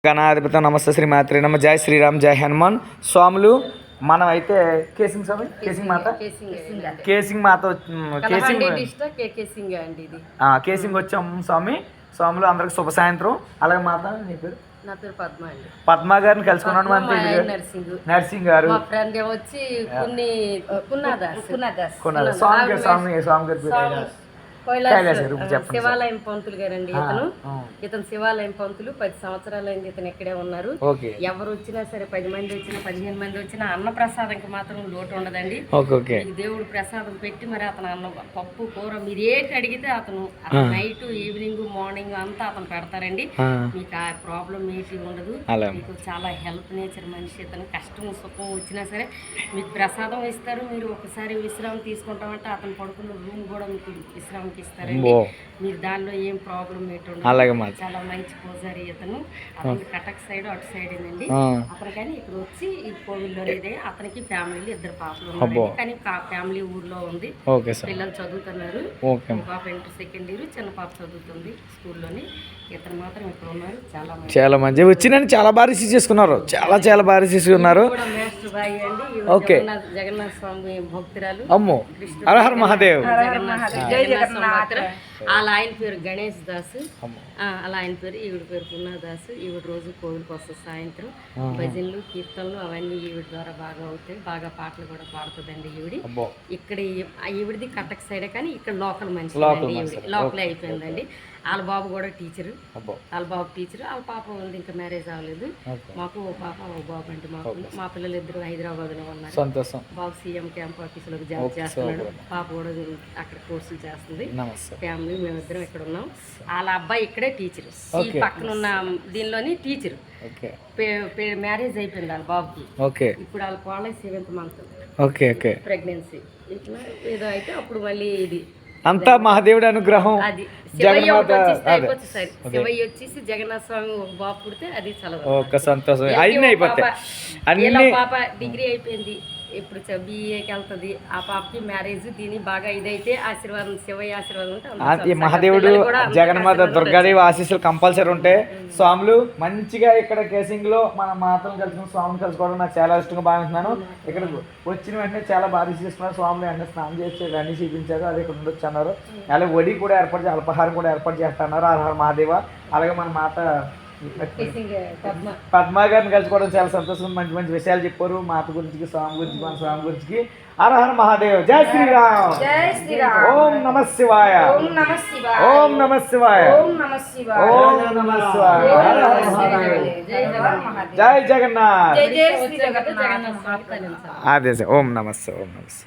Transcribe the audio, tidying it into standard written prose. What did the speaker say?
గణాధిపత నమస్తే శ్రీమాత్రి నమ. జై శ్రీరామ్, జై హనుమాన్. స్వాములు మనం అయితే కేసింగ్ స్వామి, కేసింగ్ మాత, కేసింగ్ మాత, కేసింగ్ వచ్చాం స్వామి. స్వాములు అందరికి శుభ సాయంత్రం. అలాగే మాత నీ పేరు? నా పేరు పద్మ అండి. పద్మ గారిని కలుసుకున్నాను. నర్సింగ్ గారు వచ్చి స్వామి గారి శివాలయం పంతులు గారండి. ఇతను శివాలయం పంతులు 10 సంవత్సరాలైంది. ఇతను ఇక్కడే ఉన్నారు. ఎవరు వచ్చినా సరే 10 మంది వచ్చినా 15 మంది వచ్చినా అన్న ప్రసాదంకి మాత్రం లోటు ఉండదండి. దేవుడు ప్రసాదం పెట్టి మరి అతను అన్న పప్పు కూర మీరు ఏటి అడిగితే అతను నైట్ ఈవినింగ్ మార్నింగ్ అంతా అతను పెడతారండి. మీకు ఆ ప్రాబ్లం ఏటి ఉండదు. మీకు చాలా హెల్ప్ నేచర్ మనిషి. ఇతను కష్టం సుఖం వచ్చినా సరే మీకు ప్రసాదం ఇస్తారు. మీరు ఒకసారి విశ్రాంతి తీసుకుంటామంటే అతను పడుకున్న రూమ్ కూడా మీకు విశ్రాంతి ఇస్తారండి. మీరు దానిలో ఏం ప్రాబ్లం ఏంటంటే చాలా మంచి పూజారి ఇతను. అతను కటక్ సైడ్ అటు సైడ్ అండి అతను. కానీ ఇక్కడ వచ్చి ఈ కోవిల్లో ఇదే అతనికి ఫ్యామిలీలో 2 పాపలు ఉన్నారు. కానీ ఫ్యామిలీ ఊర్లో ఉంది. పిల్లలు చదువుతున్నారు. పాప ఇంటర్ సెకండ్ ఇయర్, చిన్న పాప చదువుతుంది స్కూల్లోని. ఇతను మాత్రం ఇక్కడ ఉన్నారు. చాలా మంచి వచ్చిందని చాలా బాగా రిసీవ్ చేసుకున్నారు. చాలా బాగా రిసీవ్ చేసుకున్నారు. ఓకే, జగన్నాథ స్వామి భక్తురాలు. అమ్మో హర మహాదేవ్. అలా ఆయన పేరు గణేష్ దాస్, అలా ఆయన పేరు. ఈవిడ పేరు పున్నాదాస్. ఈవిడ రోజు కోవిల్కి వస్తుంది. సాయంత్రం భజనలు కీర్తనలు అవన్నీ ఈవిడ ద్వారా బాగా అవుతాయి. బాగా పాటలు కూడా పాడుతుందండి ఈవిడి. ఇక్కడ ఈవిడిది కటక్ సైడే కానీ ఇక్కడ లోకల్ మనిషి ఈవిడ. లోకలే అయిపోయిందండి. వాళ్ళ బాబు కూడా టీచరు. వాళ్ళ బాబు టీచరు. వాళ్ళ పాప ఉంది, ఇంకా మ్యారేజ్ అవ్వలేదు. మాకు ఓ పాప ఓ బాబు అంటే మాకు. మా పిల్లలు 2 హైదరాబాద్లో ఉన్నారు. బాబు సీఎం క్యాంప్ ఆఫీసులో జాబ్ చేస్తున్నాడు. పాప కూడా అక్కడ కోర్సులు చేస్తుంది. ఫ్యామిలీ మేమిద్దరం ఇక్కడ ఉన్నాం. వాళ్ళ అబ్బాయి ఇక్కడే టీచరు. ఈ పక్కన ఉన్న దీనిలోని టీచరు. మ్యారేజ్ అయిపోయింది వాళ్ళ బాబుకి. ఇప్పుడు వాళ్ళ కాలేజ్ 7th మంత్ ప్రెగ్నెన్సీ. ఇట్లా ఏదో అయితే అప్పుడు మళ్ళీ ఇది అంతా మహాదేవుడి అనుగ్రహం. అది శివయ్య వచ్చేసి జగన్నాథ స్వామి ఒక బాబు పుడితే అది చాలా సంతోషం. అన్ని అయిపోతాయి. పాప డిగ్రీ అయిపోయింది. ఇప్పుడు బిఏకి వెళ్తుంది. ఆ పాపకి మ్యారేజ్ దీని బాగా ఇదైతే ఆశీర్వాదం, శివయ్య ఆశీర్వాదం ఉంటే మహాదేవుడు జగన్మాత దుర్గాదేవి ఆశీస్సులు కంపల్సరీ ఉంటాయి. స్వాములు మంచిగా ఇక్కడ కేసింగ్ లో మన మాతను కలుసుకుని స్వామిని కలుసుకోవడం నాకు చాలా ఇష్టంగా భావిస్తున్నాను. ఇక్కడ వచ్చిన వెంటనే చాలా బాగా రిసీవ్ చేసుకున్నారు. స్వాములు వెంటనే స్నానం చేసి అన్ని చూపించారు. అది ఇక్కడ ఉండొచ్చు అన్నారు. అలాగే వడి కూడా ఏర్పాటు చేసి అల్పాహారం కూడా ఏర్పాటు చేస్తున్నారు. హర మహాదేవ. అలాగే మన మాత పద్మ గారిని కలుసుకోవడం చాలా సంతోషం. మంచి మంచి విషయాలు చెప్పారు మాత గురించి, స్వామి గురించి, మన స్వామి గురించి. హర హర మహాదేవ్. జై శ్రీరామ్. ఓం నమ శివాయ. ఓం నమ శివాయ. జై జగన్నాథ్. జగన్నాథ్. అదే ఓం నమస్తే. ఓం నమస్తే.